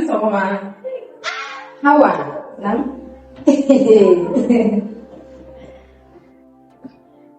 Sama Hawa, nam?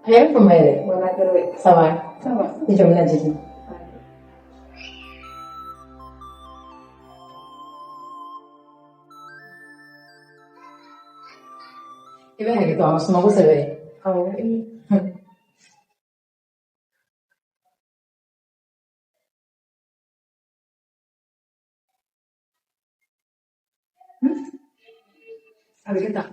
Ayo kembali. Wala terwe. Sama. Sama. Dicoba aja sih. Iba gitu, mas mau sebe. Oh, ini. Abi kita.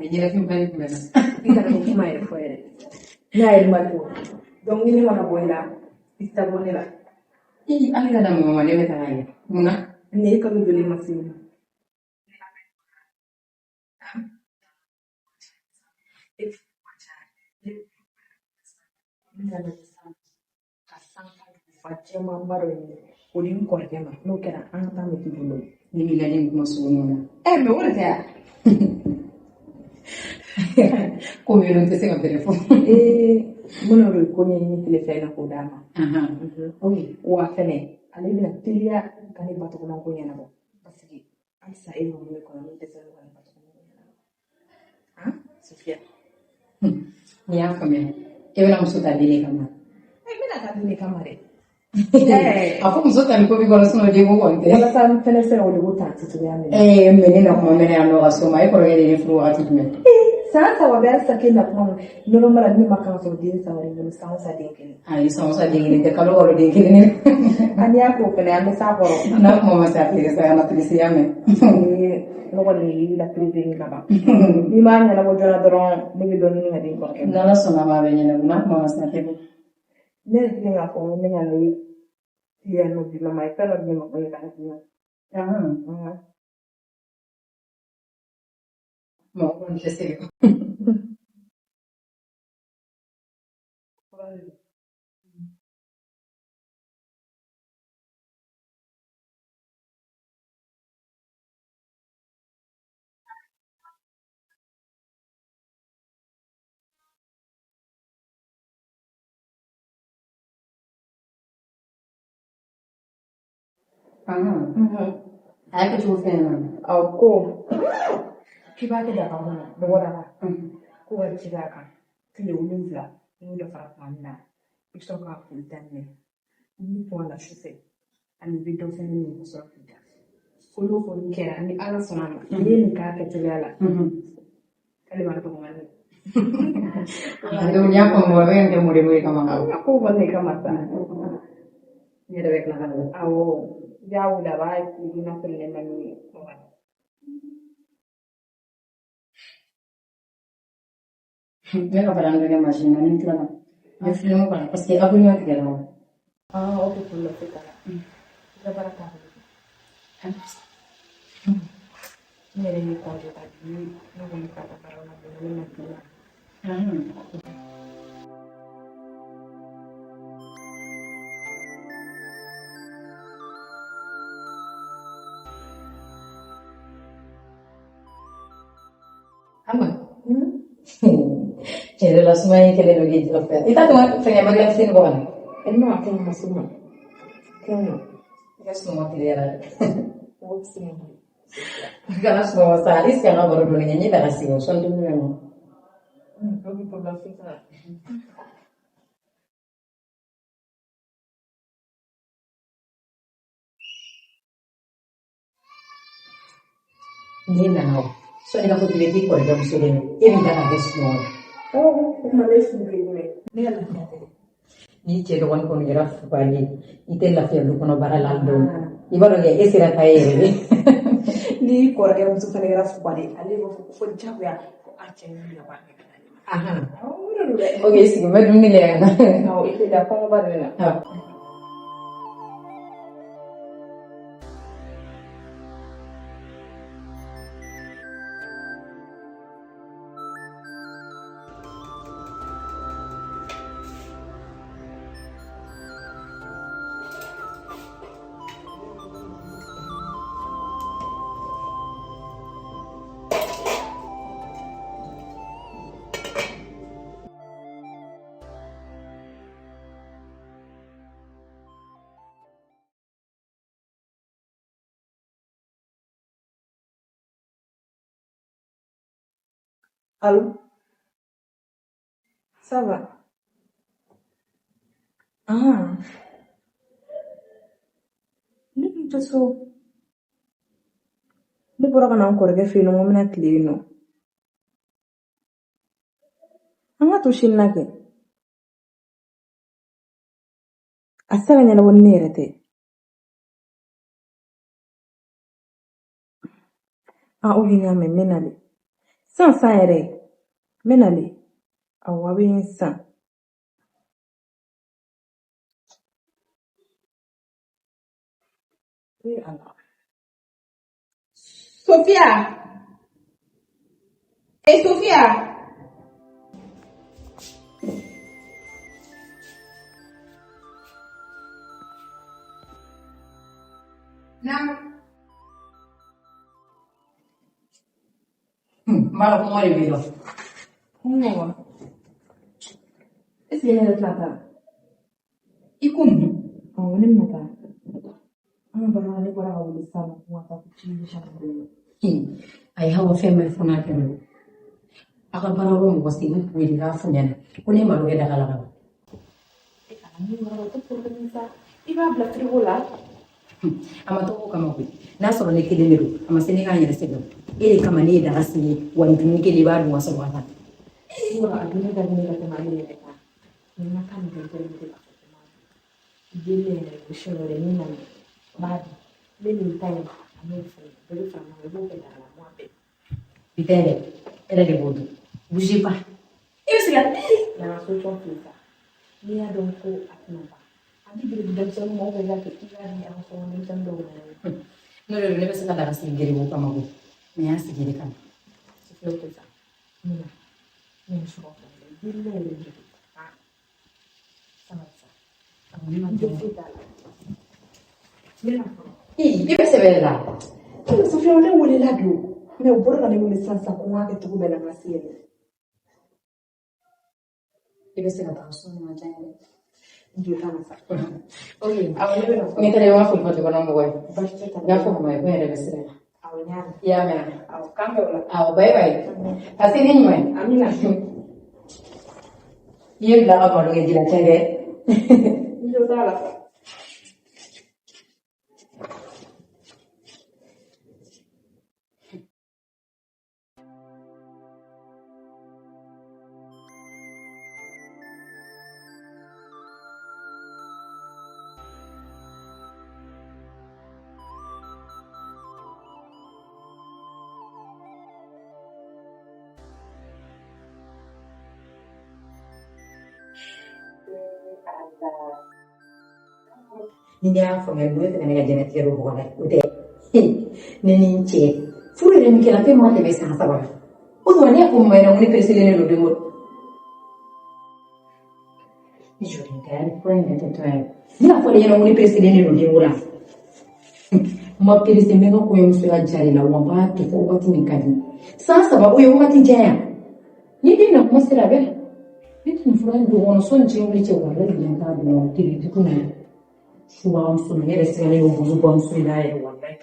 Jadi lagi balik mana? Kita nak cuma ada foya. Ni air matu. Dong ini mana boila. Kita boleh lah. Ih, aku ada mau mana beta lagi. Muna? Ni kami beli masih. Ini ada kasang facem mambaro ini. Udin korjema. No kena angta meti dulu. Ni bilani masuk muna. Me wala ya. Come non ti sei a telefono. Muna ro ko ni telefona ko dama. Aha. Okay, wa fene. Ale bina tilia kani bato ko ko nyana bo. Pasiki. Alsa e mo ko ni tesa ko ni bato ko nyana. Ha? Sofia. Ni hapa mimi. Kevela msuta dini kama. Mina ta ni kamare. Hapo msuta alikuwa bigora sono je ngo wante. Wala sa fene se o lugu ta tutu ya me. Mene na kuma mene ano asoma iko rege ni furu ati tume. Sasa wabesa kina kwa nono mara ni makanga so din sa wari ni sa sa din kini. Ai sa dingin te kalo wala dingin ni. Ani ako kene ame sa boro. Na kuma masa pili sa na pili siame. No wali la prive ni kaba. Ni ma na bo jona doron ni bi don ni ngadi ko. Na la sona ma be ni na kuma masa pili. Ne ni nga ko ni nga ni ya no di la mai pero ni mo ko ni ka ni. Ah. Mo non ci sei. Ai ko chufe na. Au ko kiba ke da kawo da wada ba. Ko wa kiba ka. Kile ulun vla. Ni da fara panna. Isto ka fultanne. Ni ko la chuse. Ani bido fene ni ko so fida. Kulu ko ni kera ni ala sonama. Ni ka ke tugala. Kale ma ko ngani. Ando nya ko mo ven ke muri kama. Aku ba ne kama ta. Ni da bekla halo. Awo jauh dah baik di nak beli menu orang. Vengo parlando che immagino, non entrano. Io filmo qua, perché a voi non credo. Ah, oke pula kita. Kita barangkali. Ini ada yang kau tadi, ini yang kata karena belum nanti. Ama. Jadi lah semua yang kalian lagi jelas. Kita tuh pengen bagian sini bukan? Ini aku yang masuk mah. Kau Ya semua tidak ada. mau sini. Karena semua salis karena baru dulu nyanyi tak kasih usul dulu memang. Kau pula kita. Ini nggak. Soalnya aku tidak tidur jam sudah ini kan harus semua. Oh, Malaysia begini. Ini adalah nyata. Ni cedo wan kono jara fubali itella fiandu kono baralando ibaro ge esira kaere Ni korage musu fane gara fubali ale go fo jabu ya ko achen ni ya ba. aha Oh, udah udah. oke sih gue dulu nih ya Oh, itu dah apa baru na. Allô? Ça va? Ah, ne b'i to so. Ne bɔra ka na n kɔrɔkɛ fɛ yen nɔ n ko n bɛna tile yen nɔ. An ka to sini na kɛ. A tɛ se ka ɲɛnabɔ ni ne yɛrɛ tɛ. O ye n y'a mɛn n bɛ nale. Sisan yɛrɛ n bɛ nale. Awɔ a bɛ yen sisan. Sophia! Sophia! Naam. Mara kuma de b'i la. Est-ce que ne yɛrɛ tila taa? I kun. Ne bɛna taa. An ka baara ne bɔra ka wuli sisan nɔ ko n ka taa ci chambre. A ye hawa fɛn bɛɛ fana kɛ n'o. A ka baara yɔrɔ mɔgɔ si wele k'a fɔ ɲɛna ko ne malo kɛ daga la ka ban. I b'a bila frigo la. A ma tɔgɔ kama koyi. N'a sɔrɔ ne kelen de don a ma se ne k'an yɛrɛ sɛbɛn. E de kama ne ye daga sigi wa dumuni kelen i b'a dun ka sɔrɔ ka taa. A dumuni ka di ne ka tɛmɛ ale yɛrɛ kan. Ni ma taa nin kɛ dɔrɔn de ka fɔ jeli yɛrɛ ko sini wɛrɛ ni nana b'a dun. Ne nin ta in a m'o fɔ bɛɛ bɛ fara ɲɔgɔn kan i b'o kɛ daga la mɔɔ bɛɛ. Bi tɛ dɛ e yɛrɛ de b'o dun. Bougez pas. I bɛ se ka. Nana solution filɛ sa. N'i y'a dɔn ko a tɛna ban. A bɛ biri denmisɛnnin ma ou bien i b'a kɛ i b'a di an ka sokɔnɔ denmisɛnnin dɔw ma. N'o de don ne bɛ se ka daga sigi gere kama koyi. Mais n y'a sigi de kama. Sofia o tɛ sa. Ne ye sɔrɔ fɛ jeli yɛrɛ de don. Sama sa. Ne ma jɔ. Foyi t'a la. Ne ma fɔ. I bɛ sɛbɛn la. Sofia ne welela don. Mais u bɔra ka ne wele sisan ko n k'a kɛ cogo bɛɛ la n ka se yɛrɛ. I bɛ se ka taga so ɲuman jan yɛrɛ. Jo t'a la sa. Ok. Awɔ ne bɛna fɔ. Ne taara i b'a fɔ kɔnɔ mɔgɔ ye. Baasi tɛ taa. N y'a fɔ kuma ye ko n yɛrɛ bɛ siran. Awɔ n y'a mɛn. I y'a mɛn. Awɔ k'an bɛn o la. Awɔ bye bye. A se ni ɲuman ye. Amina. I ye bila ka malo kɛ ji la cɛ dɛ. Jo t'a la. Ni ne y'a faamuya dole fana ne ka diɲɛlatigɛ don bɔgɔ la o tɛ ne ni n cɛ furu yɛrɛ min kɛra fɛn ma tɛmɛ san 3 la o tuma ne ko mayɛlɛ ko ne pereselen don don o ni jɔlen tɛ hali fura in yɛrɛ tɛ to yan ne y'a fɔ ne ɲɛna ko ne pereselen don den o la n ma perese n bɛ n ka kɔɲɔmusoya jari la wa n b'a kɛ fo wagati min ka di san 3 o ye wagati jan yan ni den na kuma sera a bɛ ne tun fura in don kɔnɔ sɔnni cɛ wuli cɛ wala de bɛn t'a dɔn tiri dugu na subamuso ne yɛrɛ sigilen don buzu bamuso in n'a yɛrɛ walayi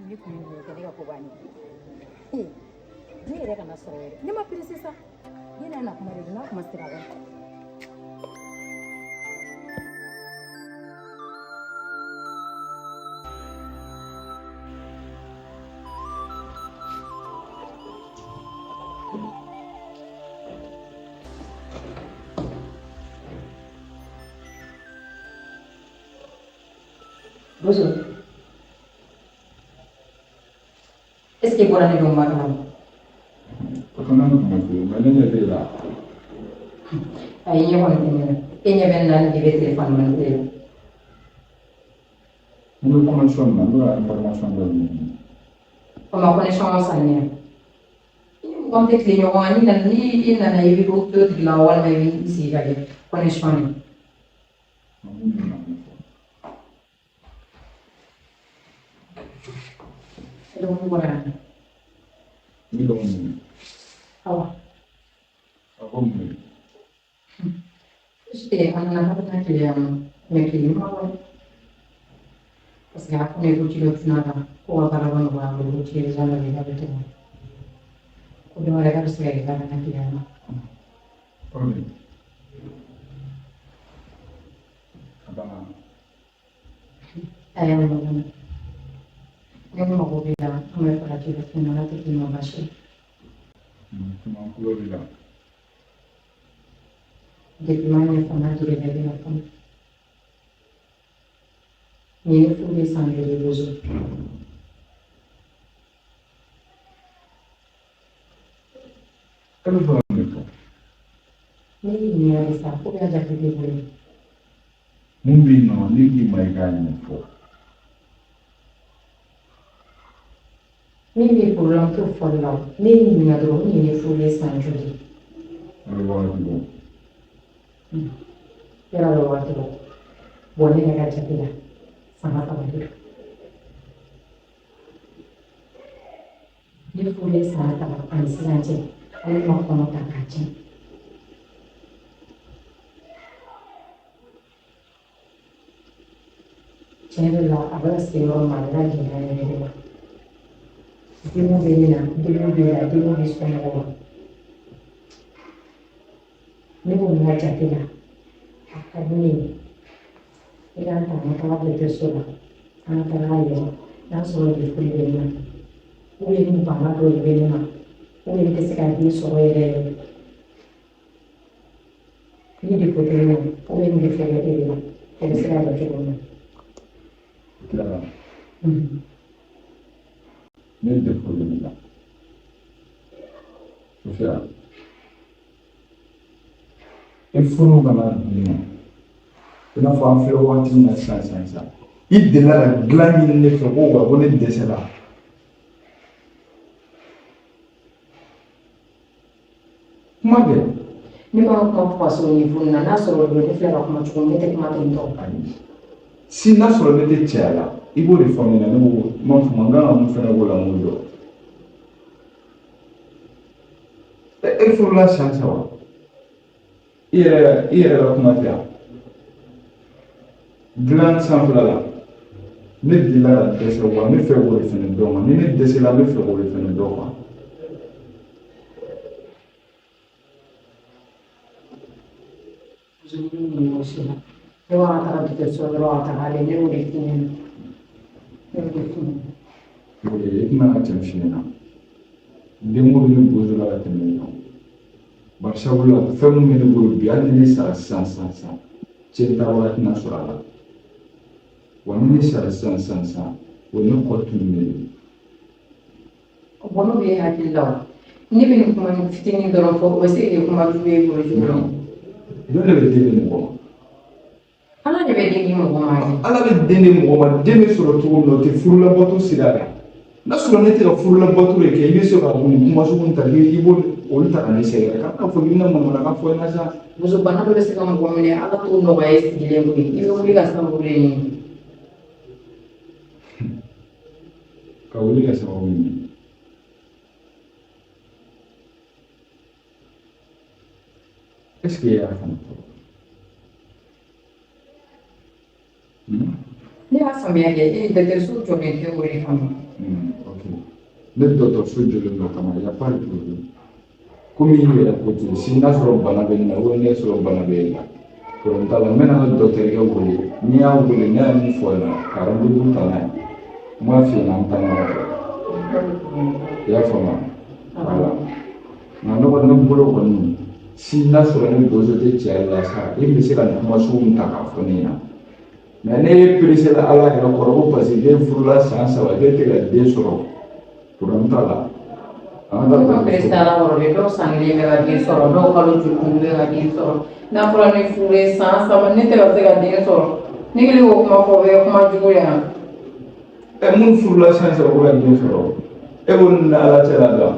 ne kun ye kɛ ne ka ko banni ne yɛrɛ kana sɔrɔ yɛrɛ ne ma perese sa ne n'a na kuma de don n'a kuma sera a Bozo, est-ce que bɔra ne don makala ma? O fana kuma to, mais ne ɲɛ t'e la. Ayi, ɲɛ kɔni tɛ ɲɛ na. E ɲɛ bɛ n na ni de bɛ téléphone ma ne Nous commençons maintenant à l'information de l'Union. Comme on connaît chance à rien. Quand tu es client, il n'a pas eu beaucoup de la wall, mais il s'y va. Connaît chance. Donc voilà. Nous devons. Ah. Comme J'étais en train de dire, mais client. Parce que après, vous tirez au final, pour avoir un bon voir, vous tirez les gens de la vie. Vous devez regarder ce qu'il y a dans la vie. oui. Yang mau bilang, kami pada tidak kenal atau terima kasih. Cuma pulau bilang. Jadi mana yang pernah jadi dari apa? Ini sudah sampai di buzuk. Kenapa begitu? Ini ada satu yang jadi di buzuk. Mungkin ni mereka ini tu. Ini pulang tu follow. Ini mengatur ini sudah sampai. Kalau itu. Ya Allah tu. Boleh nak jadi lah. Sangat bagus. Ini sudah sangat bagus saja. Ini mau kamu tak kaji. Cenderung apa sih orang mana gimana ni? Dia mau bisa orang. Ni pun nak jadi lah. Apa ni? Ini antara kalau betul sudah, antara lain, yang sudah dipilih. Uli ni bapa tu dipilih mana? Uli kesekian sudah ada. Ini dipilih, uli ni dipilih. Kesekian dipilih. Claro. No es de problema. O sea, il faut nous garantir. Il faut en faire un petit peu ça. Il de la glagne ne fait pas on est de cela. Comment Ni mau kamu puasa ni pun nana suruh dia flera kamu cukup ni tak mati itu. si n'a sɔrɔ ne tɛ cɛya la i b'o de fɔ ne ɲɛna ne ko ma fama n kan ka mun fɛnɛ k'o la n k'o dɔn e furula san saba i yɛrɛ ka kuma tɛ yan dilan sanfɛla la ne delila ka dɛsɛ wa ne fɛ k'o de fɛnɛ dɔn wa ni ne dɛsɛla ne fɛ k'o de fɛnɛ dɔn wa Yo antara kita suruh antara ini udah kini. o de ye i tɛna ka tɛmɛ fiɲɛ na den o den ne bozo la ka tɛmɛ nin kan bari sabula fɛn min bɛ ne bolo bi hali ni ne sara sisan cɛ ta wagati na sɔrɔ a la wa ni ne sara sisan o ye ne kɔ tunu ne ye Bono be hakili la. Ni bɛ kuma fitinin dɔrɔn fɔ o se ye kuma jugu ye bolo jugu. jɔn de bɛ den di mɔgɔ ma Ala de bɛ den di mɔgɔ ma ye. ala bɛ den di mɔgɔ ma den bɛ sɔrɔ cogo min na o tɛ furulabɔtɔ sira kan n'a sɔrɔ ne tɛ ka furulabɔtɔ de kɛ i bɛ se ka nin kuma sugu ta i b'o olu ta ka ne sɛgɛrɛ k'a fɔ i bɛna manamanakan fɔ i na sa Muso bana dɔ bɛ se ka mɔgɔ minɛ Ala t'o nɔgɔya i sigilen koyi. I bɛ wuli ka sababu de ɲini. ka wuli ka sababu ɲini est-ce que i y'a faamu Ne y'a faamuya kɛ dɔgɔtɔrɔso jɔlen tɛ o de kama. ok ne dɔgɔtɔrɔso jɔlen dɔ kama y a pas de problème komi i yɛrɛ ko ten si n'a sɔrɔ bana bɛ ne na ou ne sɔrɔ bana bɛ e la problème t'a la n bɛna n ka dɔgɔtɔrikɛ wele n'i y'a wele ne y'a min fɔ yen na ka rendez-vous ta n'a ye n b'a f'i ɲɛna an bɛ taa ɲɔgɔn fɛ i y'a faamu voilà nka ne kɔni ne bolo kɔni si n'a sɔrɔ ne bozo tɛ cɛ la sa e bɛ se ka nin kuma sugu ta k'a fɔ ne ɲɛna mais ne ye perese la ala yɛrɛ kɔrɔ ko parce que den furula san saba den tɛ ka den sɔrɔ problème t'a la an ka Ne ma taa perese Ala kɔrɔ de dɔw san kelen bɛ ka den sɔrɔ dɔw kalo joli bɛ ka den sɔrɔ. N'a fɔra ne furu ye san saba ne tɛ ka se ka den sɔrɔ. Ne kelen k'o kuma fɔ o bɛ kuma jugu yan. mun furula sisan o bɛ ka den sɔrɔ e ko nin ala cɛla dɔn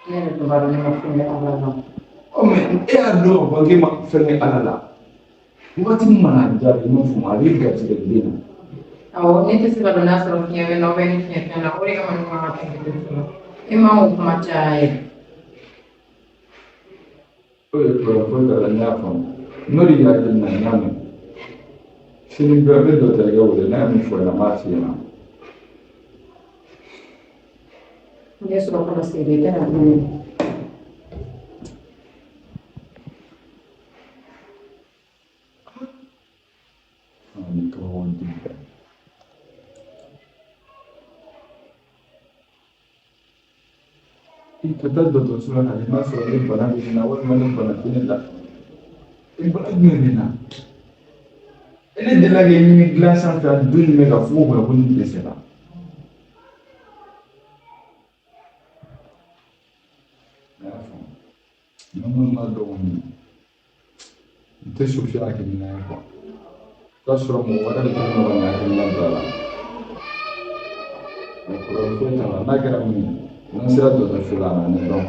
ne yɛrɛ tun b'a dɔn ne ma fɛn kɛ ala la mɛ e y'a dɔn ka fɔ k'e ma fɛn kɛ ala la waati min mana jaabi ma fɔ ma a b'i garisɛgɛ den na awɔ ne tɛ se ka dɔn n'a sɔrɔ fiɲɛ bɛ na o bɛ ni fiɲɛ tɛ na o de kama ne ma ka fɛn kɛ fɔlɔ e ma o kuma caya yɛrɛ o ye problème foyi t'a la n y'a faamu n'o de y'a kɛ na n y'a mɛn sini bɛɛ bɛ dɔgɔtɔrɔkɛ wele n'a ye min fɔ yen n b'a f'i ɲɛna ne sɔrɔ kɔnɔ sigi i tɛna dumuni ni kabaw di i ka taa dɔgɔtɔrɔso la ka n'a sɔrɔ ni bana bɛ nin na walima ni bana tɛ ne la ni bana jumɛn bɛ na ne delila k'e ɲini dilan sanfɛ a don jumɛn ka fɔ ko nin dɛsɛra n y'a faamu minnu ma dɔgɔn n tɛ sufi hakilina ye kuwa k'a sɔrɔ mɔgɔ wɛrɛ de tɛ ɲɔgɔn ye hakilina don a la mɛ problème foyi t'a la n'a kɛra min ye n'an sera dɔgɔtɔrɔso la a na ne dɔn